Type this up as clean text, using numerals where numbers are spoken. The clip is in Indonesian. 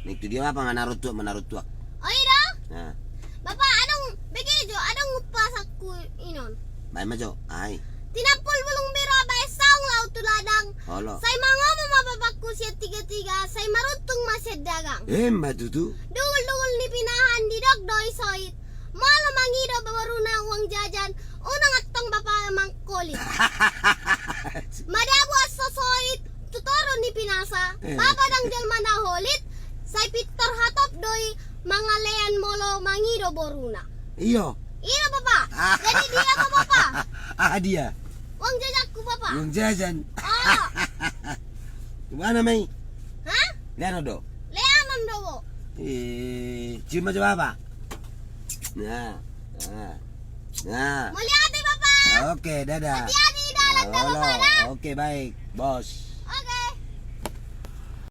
Itu dia apa menaruh tuak. Oh iya. Nah, Bapak, adong begitu, adong umpasaku inon. baik majo. Ay, Tinapul bulung biro bay saung lau tuladang. halo. Saya mangomong sama bapakku siya tiga-tiga. Saya marutung masih dagang. Mbak tutu. Dugul-dugul ni pinahan di dogdoy soit. Malam mangido baru na uang jajan. Unang atong bapak mangkolit. Madabu as soit. Tutoro ni pinasa. Baba dang jalma na holit. Say Victor hatop doy mangalean molo mangido boruna. Iyo. Iya bapak. Jadi dia apa bapak? Dia. Uang jajakku bapak. Yung jajan. Oh. Gimana Mei? Hah? Lihat do. Leanan dowo. Cium aja apa? Nah. Mau lihat bapak. Oke, dadah. Hati-hati dalam Halo. bapak. Oke, baik, bos.